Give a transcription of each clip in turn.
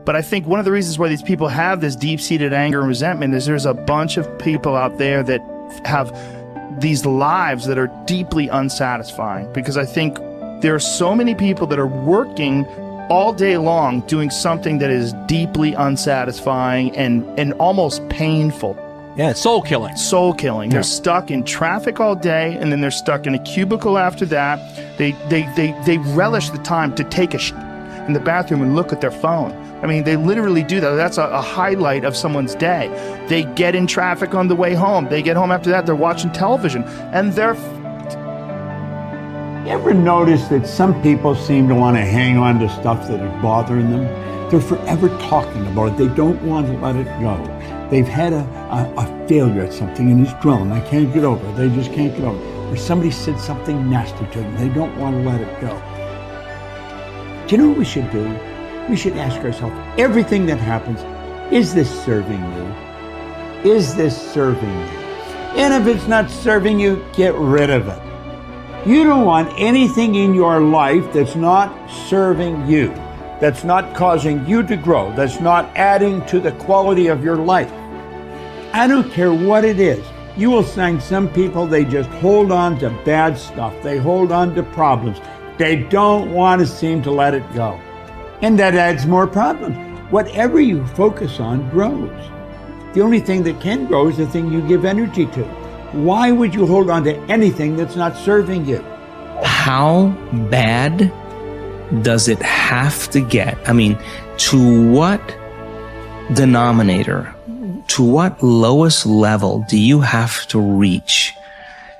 But I think one of the reasons why these people have this deep-seated anger and resentment is there's a bunch of people out there that have these lives that are deeply unsatisfying, because I think there are so many people that are working all day long doing something that is deeply unsatisfying and almost painful. Yeah, soul killing. Soul killing. Yeah. They're stuck in traffic all day, and then they're stuck in a cubicle after that. They relish the time to take a in the bathroom and look at their phone. I mean, they literally do that. That's a highlight of someone's day. They get in traffic on the way home. They get home after that, they're watching television, and they're You ever notice that some people seem to want to hang on to stuff that is bothering them? They're forever talking about it. They don't want to let it go. They've had a failure at something and it's dwelling. I can't get over it. They just can't get over it. Or somebody said something nasty to them. They don't want to let it go. Do you know what we should do? We should ask ourselves, everything that happens, is this serving you? Is this serving you? And if it's not serving you, get rid of it. You don't want anything in your life that's not serving you, that's not causing you to grow, that's not adding to the quality of your life. I don't care what it is. You will find some people, they just hold on to bad stuff. They hold on to problems. They don't want to seem to let it go. And that adds more problems. Whatever you focus on grows. The only thing that can grow is the thing you give energy to. Why would you hold on to anything that's not serving you? How bad does it have to get? I mean, to what denominator, to what lowest level do you have to reach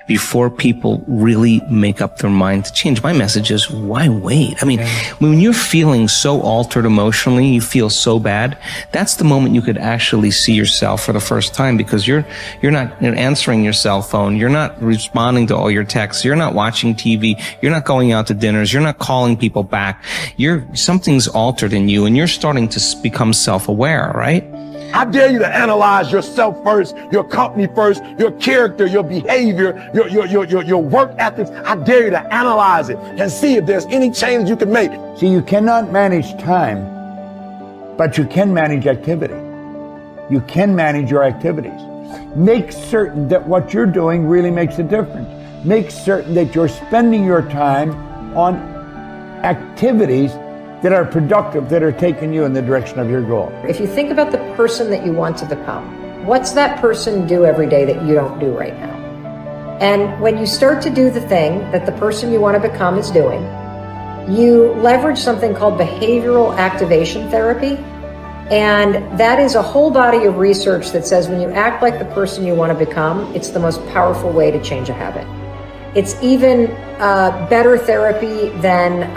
before people really make up their mind to change? My message is, why wait? I mean, when you're feeling so altered emotionally, you feel so bad, that's the moment you could actually see yourself for the first time, because you're not answering your cell phone, you're not responding to all your texts, you're not watching TV, you're not going out to dinners, you're not calling people back. Something's altered in you, and you're starting to become self-aware, right? I dare you to analyze yourself first, your company first, your character, your behavior, your work ethics. I dare you to analyze it and see if there's any change you can make. See, you cannot manage time, but you can manage activity. You can manage your activities. Make certain that what you're doing really makes a difference. Make certain that you're spending your time on activities that are productive, that are taking you in the direction of your goal. If you think about the person that you want to become, what's that person do every day that you don't do right now? And when you start to do the thing that the person you want to become is doing, you leverage something called behavioral activation therapy. And that is a whole body of research that says when you act like the person you want to become, it's the most powerful way to change a habit. It's even better therapy than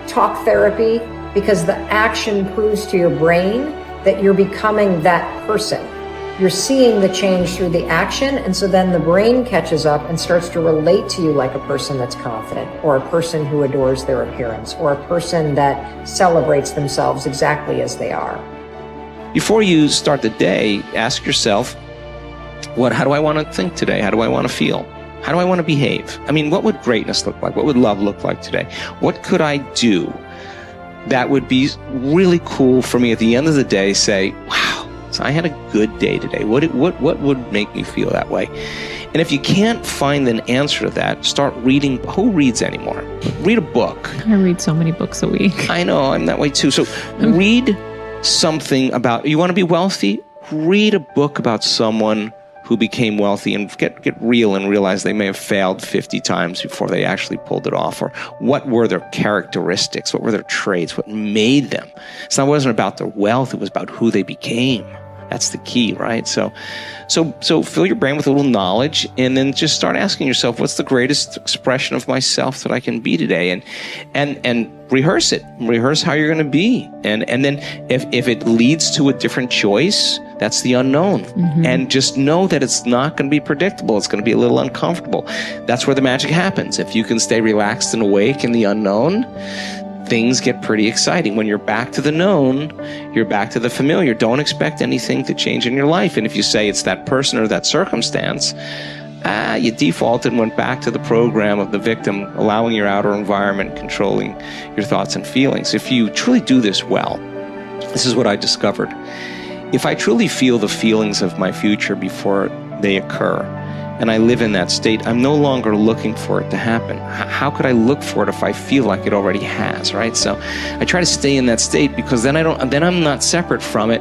talk therapy, because the action proves to your brain that you're becoming that person. You're seeing the change through the action, and so then the brain catches up and starts to relate to you like a person that's confident, or a person who adores their appearance, or a person that celebrates themselves exactly as they are. Before you start the day, ask yourself, how do I want to think today? How do I want to feel? How do I want to behave? I mean, what would greatness look like? What would love look like today? What could I do that would be really cool for me at the end of the day? Say, wow, so I had a good day today. What would make me feel that way? And if you can't find an answer to that, start reading. Who reads anymore? Read a book. I read so many books a week. I know, I'm that way too. So read something about, you want to be wealthy? Read a book about someone who became wealthy, and get real and realize they may have failed 50 times before they actually pulled it off. Or what were their characteristics? What were their traits? What made them? So it wasn't about their wealth, it was about who they became. That's the key, right? So fill your brain with a little knowledge, and then just start asking yourself, what's the greatest expression of myself that I can be today? And rehearse it. Rehearse how you're going to be. And then if it leads to a different choice, that's the unknown. Mm-hmm. And just know that it's not going to be predictable. It's going to be a little uncomfortable. That's where the magic happens. If you can stay relaxed and awake in the unknown, things get pretty exciting. When you're back to the known, you're back to the familiar. Don't expect anything to change in your life. And if you say it's that person or that circumstance, you defaulted and went back to the program of the victim, allowing your outer environment controlling your thoughts and feelings. If you truly do this well, This is what I discovered. If I truly feel the feelings of my future before they occur, and I live in that state, I'm no longer looking for it to happen. How could I look for it if I feel like it already has, right? So I try to stay in that state, because then I'm not separate from it.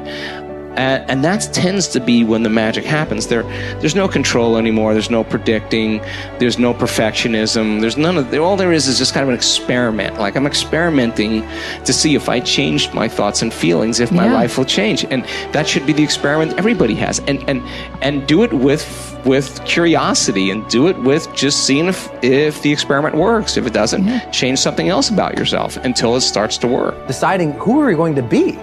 And that tends to be when the magic happens. There's no control anymore. There's no predicting. There's no perfectionism. There's none of. All there is just kind of an experiment. Like, I'm experimenting to see if I changed my thoughts and feelings, if my life will change. And that should be the experiment everybody has. And do it with curiosity, and do it with just seeing if the experiment works. If it doesn't, change something else about yourself until it starts to work. Deciding who are we going to be.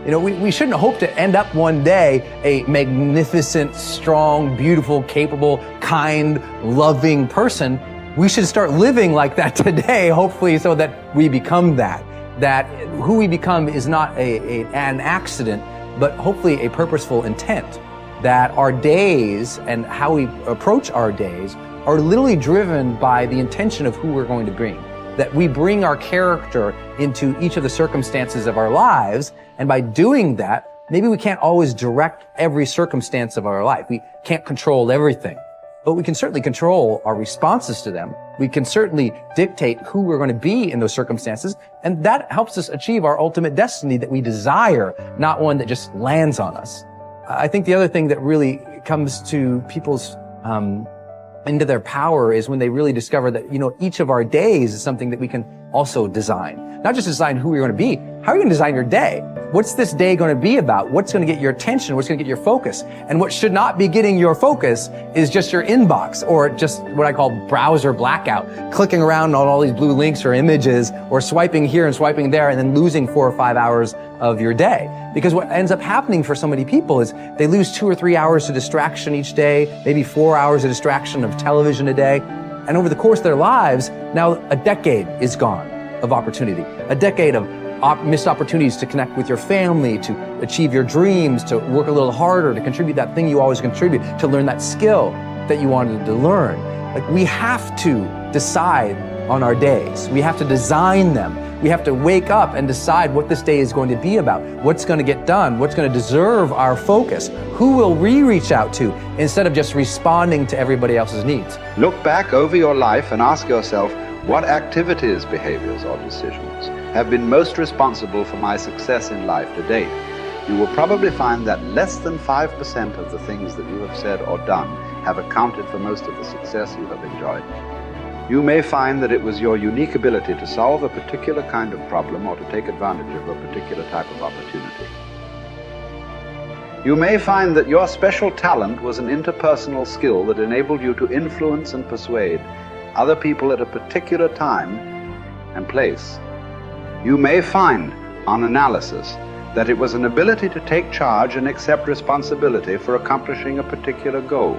You know, we shouldn't hope to end up one day a magnificent, strong, beautiful, capable, kind, loving person. We should start living like that today, hopefully, so that we become that. That who we become is not an accident, but hopefully a purposeful intent. That our days and how we approach our days are literally driven by the intention of who we're going to bring. That we bring our character into each of the circumstances of our lives, and by doing that, maybe we can't always direct every circumstance of our life. We can't control everything, but we can certainly control our responses to them. We can certainly dictate who we're going to be in those circumstances, and that helps us achieve our ultimate destiny that we desire, not one that just lands on us. I think the other thing that really comes to people's into their power is when they really discover that, you know, each of our days is something that we can also design. Not just design who you're going to be, how are you going to design your day? What's this day going to be about? What's going to get your attention? What's going to get your focus? And what should not be getting your focus is just your inbox, or just what I call browser blackout, clicking around on all these blue links or images, or swiping here and swiping there, and then losing 4 or 5 hours of your day. Because what ends up happening for so many people is they lose 2 or 3 hours to distraction each day, maybe 4 hours of distraction of television a day. And over the course of their lives, now a decade is gone of opportunity, a decade of missed opportunities to connect with your family, to achieve your dreams, to work a little harder, to contribute that thing you always contribute, to learn that skill that you wanted to learn. Like, we have to decide on our days. We have to design them. We have to wake up and decide what this day is going to be about, what's going to get done, what's going to deserve our focus, who will we reach out to, instead of just responding to everybody else's needs. Look back over your life and ask yourself, what activities, behaviors, or decisions have been most responsible for my success in life to date? You will probably find that less than 5% of the things that you have said or done have accounted for most of the success you have enjoyed. You may find that it was your unique ability to solve a particular kind of problem or to take advantage of a particular type of opportunity. You may find that your special talent was an interpersonal skill that enabled you to influence and persuade other people at a particular time and place. You may find, on analysis, that it was an ability to take charge and accept responsibility for accomplishing a particular goal.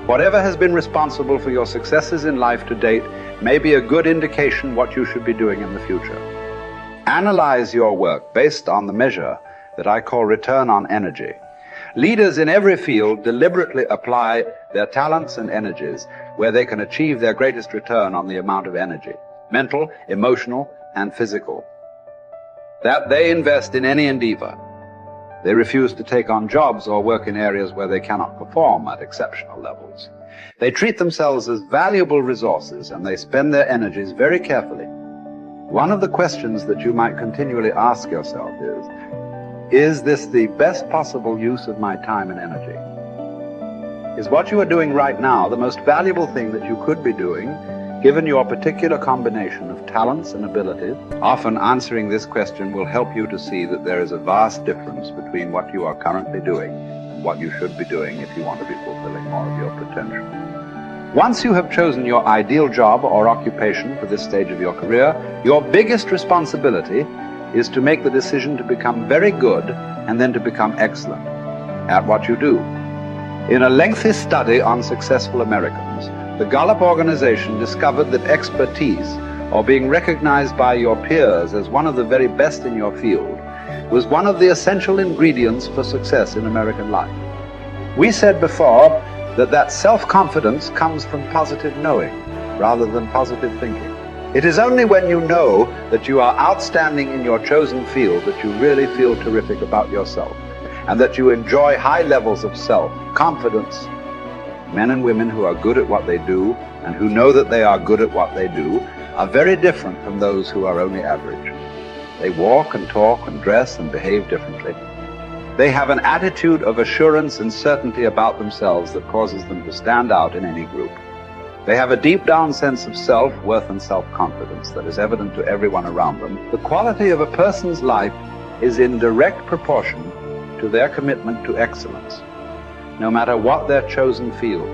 Whatever has been responsible for your successes in life to date may be a good indication what you should be doing in the future. Analyze your work based on the measure that I call return on energy. Leaders in every field deliberately apply their talents and energies where they can achieve their greatest return on the amount of energy, mental, emotional, and physical, that they invest in any endeavor. They refuse to take on jobs or work in areas where they cannot perform at exceptional levels. They treat themselves as valuable resources, and they spend their energies very carefully. One of the questions that you might continually ask yourself is this the best possible use of my time and energy? Is what you are doing right now the most valuable thing that you could be doing, given your particular combination of talents and abilities? Often answering this question will help you to see that there is a vast difference between what you are currently doing and what you should be doing if you want to be fulfilling more of your potential. Once you have chosen your ideal job or occupation for this stage of your career, your biggest responsibility is to make the decision to become very good and then to become excellent at what you do. In a lengthy study on successful Americans, the Gallup organization discovered that expertise, or being recognized by your peers as one of the very best in your field, was one of the essential ingredients for success in American life. We said before that self-confidence comes from positive knowing rather than positive thinking. It is only when you know that you are outstanding in your chosen field that you really feel terrific about yourself, and that you enjoy high levels of self-confidence. Men and women who are good at what they do and who know that they are good at what they do are very different from those who are only average. They walk and talk and dress and behave differently. They have an attitude of assurance and certainty about themselves that causes them to stand out in any group. They have a deep down sense of self-worth and self-confidence that is evident to everyone around them. The quality of a person's life is in direct proportion to their commitment to excellence, no matter what their chosen field.